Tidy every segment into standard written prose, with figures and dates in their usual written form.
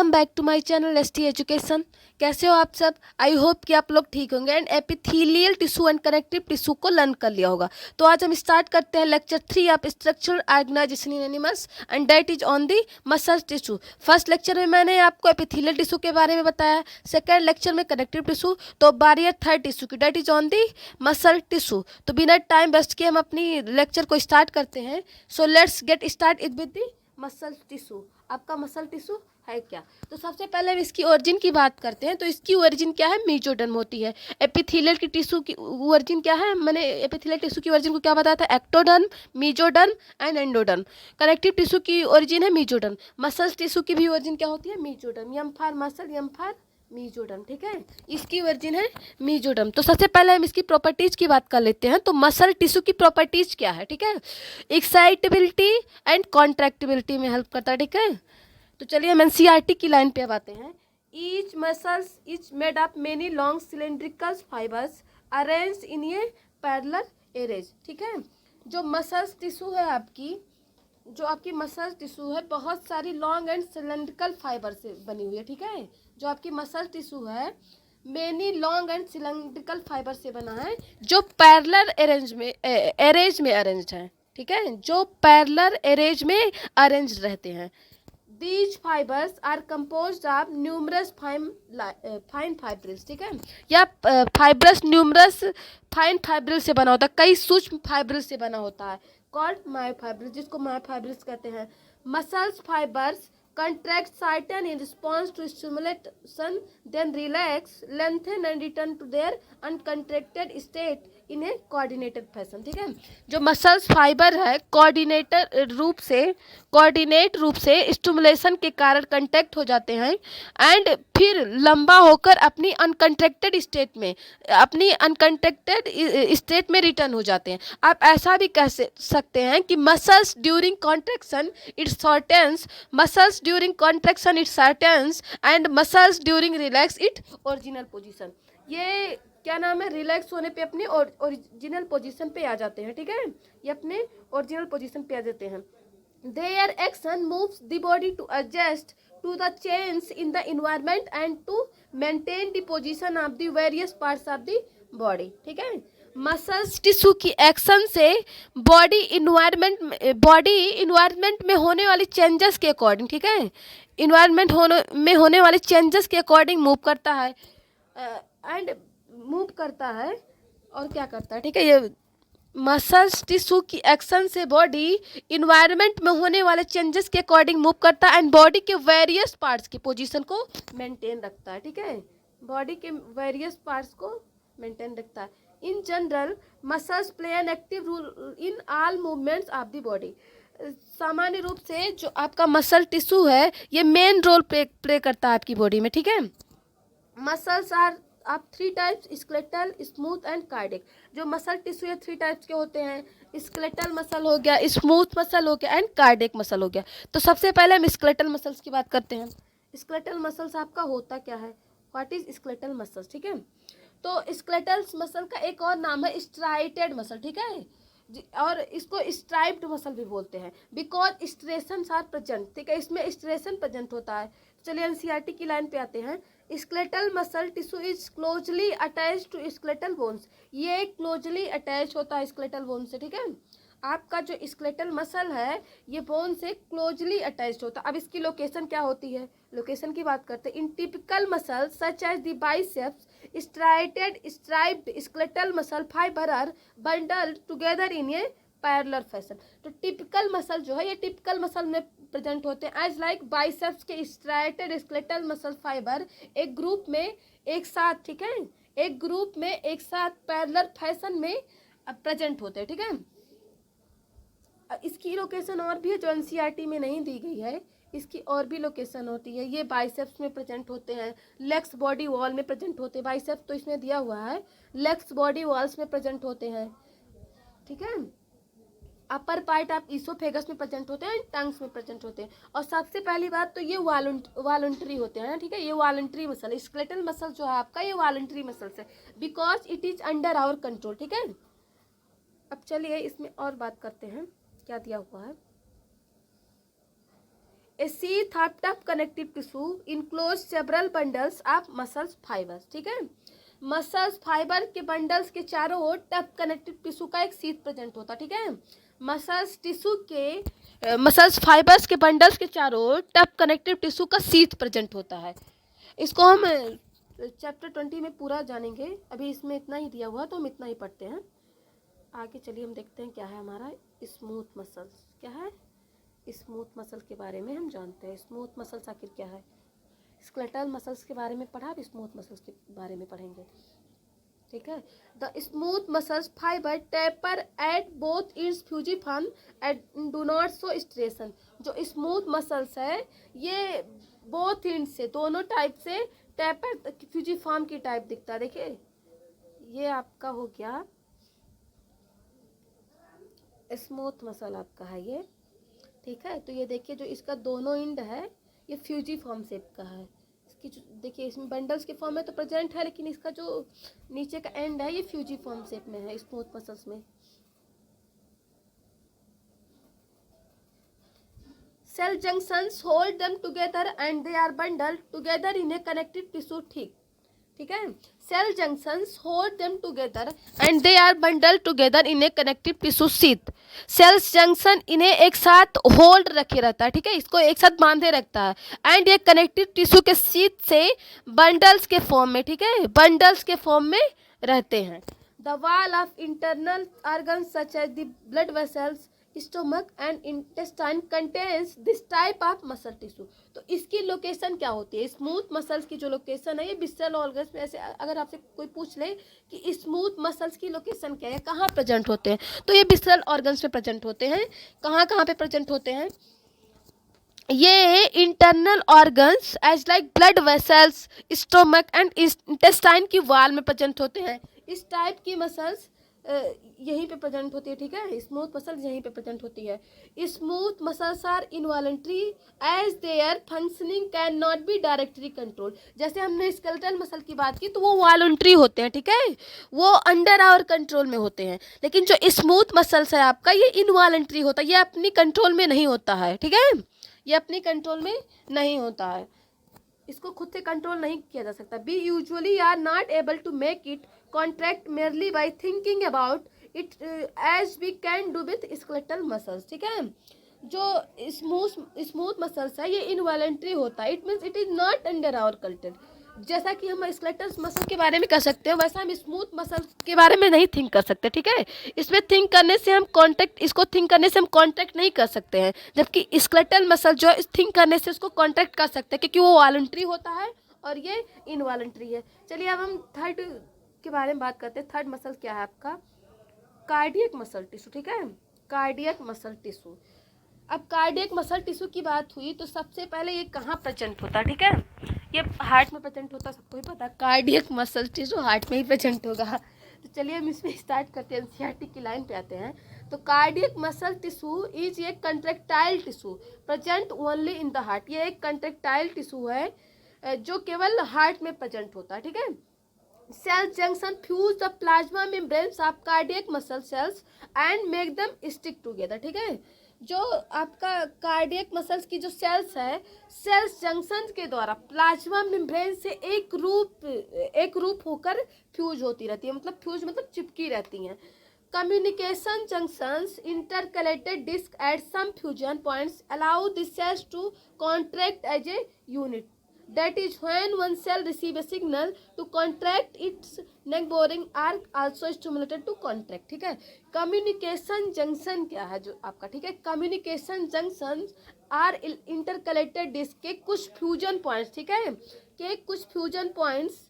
Welcome back to my channel ST education. कैसे हो आप सब? आई होप कि आप लोग ठीक होंगे and epithelial tissue and connective tissue को लर्न कर लिया होगा। तो आज हम स्टार्ट करते हैं lecture 3 of structural organisation in animals and that is on the muscle tissue. First lecture में मैंने आपको एपिथेलियल टिश्यू के बारे में बताया, सेकेंड लेक्चर में कनेक्टिव टिश्यू, तो बारी है थर्ड टिश्यू की, that is on the muscle tissue. तो बिना टाइम वेस्ट किए हम अपनी लेक्चर को स्टार्ट करते हैं। So let's get start with the muscle tissue. आपका मसल टिश्यू है क्या? तो सबसे पहले हम इसकी ओरिजिन की बात करते हैं। तो इसकी ओरिजिन क्या है? मेसोडर्म होती है। एपिथेलियल की टिश्यू की ओरिजिन क्या है? मैंने एपिथेलियल टिश्यू की ओरिजिन को क्या बताया था? Ectoderm, mesoderm and endoderm. Connective tissue की ओरिजिन है मेसोडर्म। मसल टिश्यू की भी ओरिजिन क्या होती है? Mesoderm. M for muscle, M for mesoderm. ठीक है, इसकी ओरिजिन है मेसोडर्म। तो सबसे पहले हम इसकी प्रॉपर्टीज की बात कर लेते हैं। तो मसल टिश्यू की प्रॉपर्टीज क्या है? ठीक है, एक्साइटेबिलिटी एंड कॉन्ट्रैक्टिबिलिटी में हेल्प करता है। ठीक है, तो चलिए हम एनसीईआरटी की लाइन पे अब आते हैं। Each muscles is made up many long cylindrical fibres arranged in a parallel arrays. ठीक है, जो मसल्स टिश्यू है आपकी, जो आपकी मसल टिश्यू है बहुत सारी लॉन्ग एंड सिलेंड्रिकल फाइबर से बनी हुई है। ठीक है, जो आपकी मसल टिश्यू है many long and cylindrical fibre से बना है, जो पैरेलल एरेज में अरेंज्ड है। ठीक है, जो पैरेलल एरेज में अरेंज रहते हैं। These fibers are composed of numerous fine fibrils। ठीक है, या फाइब्रस न्यूमरस फाइन फाइब्रिल से बना होता है, कई सूक्ष्म फाइब्रिल से बना होता है, कॉल्ड मायोफाइब्रिल, जिसको मायोफाइब्रिल्स कहते हैं। Muscles fibres contract certain in response to stimulation, then relax, lengthen and return to their uncontracted state in a coordinated fashion। ठीक है, जो मसल्स फाइबर है कोऑर्डिनेट रूप से स्टिमुलेशन के कारण कंट्रैक्ट हो जाते हैं एंड फिर लंबा होकर अपनी अनकंट्रैक्टेड स्टेट में रिटर्न हो जाते हैं। आप ऐसा भी कह सकते हैं कि muscles during contraction it shortens and muscles during relax it original position. ये क्या नाम है? रिलैक्स होने पे अपने ओरिजिनल पोजीशन पे आ जाते हैं। ठीक है, ये अपने ओरिजिनल पोजीशन पे आ जाते हैं। Their action moves the body to adjust to the change in the environment and to maintain the position of the various parts of the body। ठीक है, मसल्स टिश्यू की एक्शन से बॉडी इन्वायरमेंट में होने वाली चेंजेस के according, ठीक है, इन्वायरमेंट में होने वाले चेंजेस के अकॉर्डिंग मूव करता है और क्या करता है? ठीक है, ये मसल्स टिश्यू की एक्शन से बॉडी इन्वायरमेंट में होने वाले चेंजेस के अकॉर्डिंग मूव करता है एंड बॉडी के वेरियस पार्ट्स की पोजीशन को मेंटेन रखता है। ठीक है, बॉडी के वेरियस पार्ट्स को मेंटेन रखता है। In general muscles play an active role in all movements of the body. सामान्य रूप से जो आपका मसल टिश्यू है ये मेन रोल प्ले करता है आपकी बॉडी में। ठीक है, मसल्स आर आप 3 types, skeletal, smooth and cardiac. जो मसल टिश्यू है 3 टाइप्स के होते हैं, स्केलेटल मसल हो गया, स्मूथ मसल हो गया एंड कार्डिक मसल हो गया। तो सबसे पहले हम स्केलेटल मसल्स की बात करते हैं। स्केलेटल मसल्स आपका होता क्या है? What is skeletal muscles? ठीक है, तो स्केलेटल मसल का एक और नाम है स्ट्राइटेड मसल। ठीक है, और इसको स्ट्राइप्ड मसल भी बोलते हैं बिकॉज स्ट्रेशन आर प्रेजेंट। ठीक है, इसमें स्ट्रेशन प्रेजेंट होता है। चलिए एनसीईआरटी की लाइन पे आते हैं। Skeletal muscle tissue is closely attach to skeletal bones. ये क्लोजली अटैच होता है स्केलेटल बोन से। ठीक है, आपका जो स्केलेटल मसल है ये बोन से क्लोजली अटैच्ड होता है। अब इसकी लोकेशन क्या होती है? लोकेशन की बात करते हैं। In typical muscle such as the biceps striped skeletal muscle fibre are bundled together in a parallel fashion. तो टिपिकल मसल जो है ये टिपिकल मसल में प्रेजेंट होते हैं एज लाइक बाइसेप्स के स्ट्राइटेड स्केलेटल मसल फाइबर एक ग्रुप में एक साथ, ठीक है, एक ग्रुप में एक साथ पैरेलल फैशन में प्रेजेंट होते हैं। ठीक है, इसकी लोकेशन और भी है जो एनसीईआरटी में नहीं दी गई है, इसकी और भी लोकेशन होती है। ये बाइसेप्स में प्रेजेंट होते हैं, लेग्स बॉडी वॉल में प्रेजेंट होते हैं। बाइसेप्स तो इसमें दिया हुआ है, लेग्स बॉडी वॉल्स में प्रेजेंट होते हैं। ठीक है, अपर पार्ट आप ईसोफेगस में प्रेजेंट होते हैं, टंग्स में प्रेजेंट होते हैं। और सबसे पहली बात तो ये वॉलंटरी होते हैं। ठीक है, ये वॉलंटरी मसल, स्केलेटल मसल जो है आपका ये वॉलंटरी मसल्स है because it is under our control. ठीक है, अब चलिए इसमें और बात करते हैं क्या दिया हुआ है। A sheath of tough connective tissue enclose several bundles of muscles fibres, ठीक है। मसल्स फाइबर के बंडल्स के चारों ओर टफ कनेक्टिव टिश्यू का एक शीथ प्रेजेंट होता, ठीक है। मसल्स फाइबर्स के बंडल्स के चारों ओर टफ कनेक्टिव टिश्यू का शीथ प्रेजेंट होता है। इसको हम चैप्टर 20 में पूरा जानेंगे, अभी इसमें इतना ही दिया हुआ तो हम इतना ही पढ़ते हैं। आगे चलिए हम देखते हैं क्या है हमारा स्मूथ मसल्स। क्या है? स्मूथ मसल के बारे में हम जानते हैं। स्मूथ मसल्स आखिर क्या है? स्केलेटल मसल्स के बारे में पढ़ा, अब स्मूथ मसल्स के बारे में पढ़ेंगे, ठीक है। The smooth muscles fibre taper at both its fusiform and do not show striation. जो स्मूथ मसल्स है ये बोथ एंड से, दोनों टाइप से टेपर फ्यूजिफॉर्म की टाइप दिखता है। देखिए ये आपका हो गया स्मूथ मसल आपका है ये, ठीक है। तो ये देखिए जो इसका दोनों एंड है ये फ्यूजिफॉर्म शेप का है। इसकी जो देखिए इसमें बंडल्स के फॉर्म में तो प्रेजेंट है, लेकिन इसका जो नीचे का एंड है ये फ्यूजिफॉर्म शेप में है स्मूथ मसल्स में। Cell junctions hold them together and they are bundled together in a connective tissue, ठीक है। Cell junctions hold them together and they are bundle together in a connective tissue sheath. Cells junction इन्हें एक साथ hold रखे रहता है, ठीक है, इसको एक साथ बांधे रखता है एंड ये कनेक्टिव टिश्यू के शीथ से बंडल्स के फॉर्म में, ठीक है, बंडल्स के फॉर्म में रहते हैं। The wall of internal organs such as the blood vessels stomach and intestine contains this type of muscle tissue. तो इसकी लोकेशन क्या होती है? स्मूथ मसल्स की जो लोकेशन है ये विसरल ऑर्गन्स में, ऐसे अगर आपसे कोई पूछ ले कि स्मूथ मसल्स की लोकेशन क्या है, कहाँ प्रेजेंट होते हैं, तो ये विसरल ऑर्गन्स में प्रेजेंट होते हैं। कहाँ कहाँ पे प्रेजेंट होते हैं? ये internal organs as like blood vessels stomach and intestine की वॉल में प्रेजेंट होते हैं। इस टाइप की मसल्स यहीं पे प्रेजेंट होती है, ठीक है। स्मूथ मसल्स यहीं पे प्रेजेंट होती है। Smooth muscles are involuntary as their functioning can not be directly control. जैसे हमने स्केलेटल मसल की बात की तो वो वॉलंटरी होते हैं, ठीक है, वो अंडर आवर कंट्रोल में होते हैं। लेकिन जो स्मूथ मसल्स है आपका ये इनवॉलंटरी होता है, ये अपनी कंट्रोल में नहीं होता है, ठीक है, ये अपनी कंट्रोल में नहीं होता है, इसको खुद से कंट्रोल नहीं किया जा सकता। We usually are not able to make it contract merely by thinking about it as we can do with skeletal muscles, ठीक है। जो स्मूथ मसल्स है ये इनवॉलंटरी होता है, it means it is not under our control. जैसा कि हम स्केलेटल मसल के बारे में कर सकते हैं वैसा हम स्मूथ मसल के बारे में नहीं थिंक कर सकते, ठीक है। इसमें थिंक करने से हम कॉन्ट्रैक्ट नहीं कर सकते हैं, जबकि स्केलेटल मसल जो है थिंक करने से उसको कॉन्ट्रैक्ट कर सकते हैं क्योंकि वो वॉलंटरी होता है और ये इनवॉलंटरी है। चलिए अब हम थर्ड के बारे में बात करते हैं। थर्ड मसल क्या है आपका? कार्डियक मसल टिश्यू, ठीक है, कार्डियक मसल टिश्यू। अब कार्डियक मसल टिश्यू की बात हुई तो सबसे पहले ये कहाँ प्रेजेंट होता है, ठीक है, ये हार्ट में प्रेजेंट होता है, सबको ही पता। कार्डियक मसल टिश्यू हार्ट में ही प्रेजेंट होगा। तो चलिए हम इसमें स्टार्ट करते हैं, एनसीईआरटी की लाइन पे आते हैं। तो cardiac muscle tissue is a contractile tissue present only in the heart. ये एक कंट्रेक्टाइल टिश्यू है जो केवल हार्ट में प्रेजेंट होता है, ठीक है। Cell junction fuse the plasma membranes of cardiac muscle cells and make them stick together, ठीक है। जो आपका कार्डियक मसल्स की जो सेल्स है, सेल्स जंक्शन के द्वारा प्लाज्मा मेम्ब्रेन से एक रूप होकर फ्यूज होती रहती है, मतलब फ्यूज मतलब चिपकी रहती हैं। Communication junctions intercalated disc at some fusion points allow this cells to contract as a unit. That is when one cell receive a signal to contract, its neighboring are also stimulated to contract, ठीक है। Communication junction क्या है जो आपका, ठीक है, communication junction are intercalated disc के कुछ फ्यूजन पॉइंट्स, ठीक है, के कुछ फ्यूजन पॉइंट्स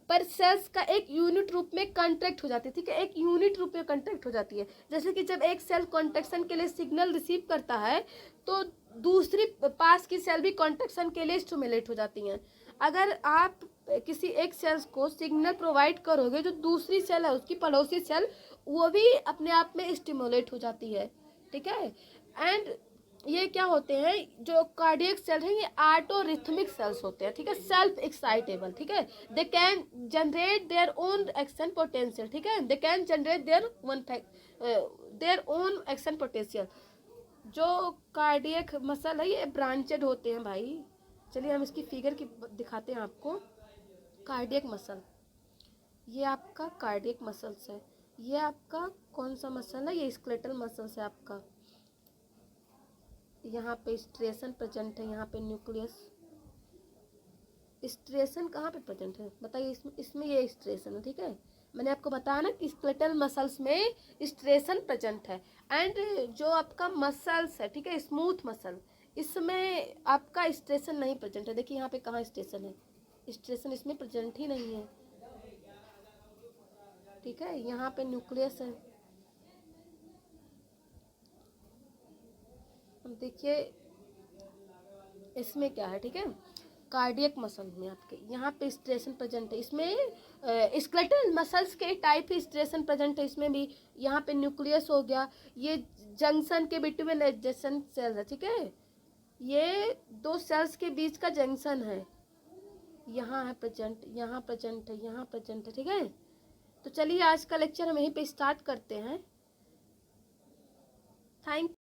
पर सेल्स का एक यूनिट रूप में कॉन्ट्रैक्ट हो जाती है, ठीक है, एक यूनिट रूप में कॉन्ट्रैक्ट हो जाती है। जैसे कि जब एक सेल कॉन्ट्रैक्शन के लिए सिग्नल रिसीव करता है तो दूसरी पास की सेल भी कॉन्ट्रैक्शन के लिए स्टिमुलेट हो जाती हैं। अगर आप किसी एक सेल्स को सिग्नल प्रोवाइड करोगे जो दूसरी सेल है उसकी पड़ोसी सेल वो भी अपने आप में स्टिमुलेट हो जाती है, ठीक है। एंड ये क्या होते हैं, जो कार्डियक सेल हैं ये ऑटोरिथमिक सेल्स होते हैं, ठीक है, सेल्फ एक्साइटेबल, ठीक है। They can generate their own action potential, ठीक है, they can generate their own action potential. जो कार्डियक मसल है ये ब्रांचेड होते हैं भाई। चलिए हम इसकी फिगर की दिखाते हैं आपको। कार्डियक मसल, ये आपका कार्डियक मसल्स है। ये आपका कौन सा मसल है, ये स्केलेटल मसल्स है आपका। यहाँ पे स्ट्रेसन प्रेजेंट है, यहाँ पे न्यूक्लियस। स्ट्रेसन कहाँ पे प्रेजेंट है बताइए, इसमें ये स्ट्रेसन है, ठीक है। मैंने आपको बताया ना कि स्केलेटल मसल्स में स्ट्रेसन प्रेजेंट है। एंड जो आपका मसल्स है, ठीक है, स्मूथ मसल, इसमें आपका स्ट्रेसन नहीं प्रेजेंट है। देखिए यहाँ पे कहाँ स्ट्रेसन है, स्ट्रेसन इसमें प्रेजेंट ही नहीं है, ठीक है। यहाँ पे न्यूक्लियस है। अब देखिए इसमें क्या है, ठीक है। कार्डियक मसल में आपके यहाँ पे स्ट्रेसन प्रेजेंट है, इसमें स्केलेटल मसल्स के टाइप ही स्ट्रेसन प्रेजेंट है इसमें भी। यहाँ पे न्यूक्लियस हो गया, ये जंक्शन के बिटवीन एडजेसेंट सेल्स है, ठीक है। ये दो सेल्स के बीच का जंक्शन है, यहाँ है प्रेजेंट, यहाँ प्रेजेंट है, यहाँ प्रेजेंट है, ठीक है। तो चलिए आज का लेक्चर हम यहीं पे स्टार्ट करते हैं। थैंक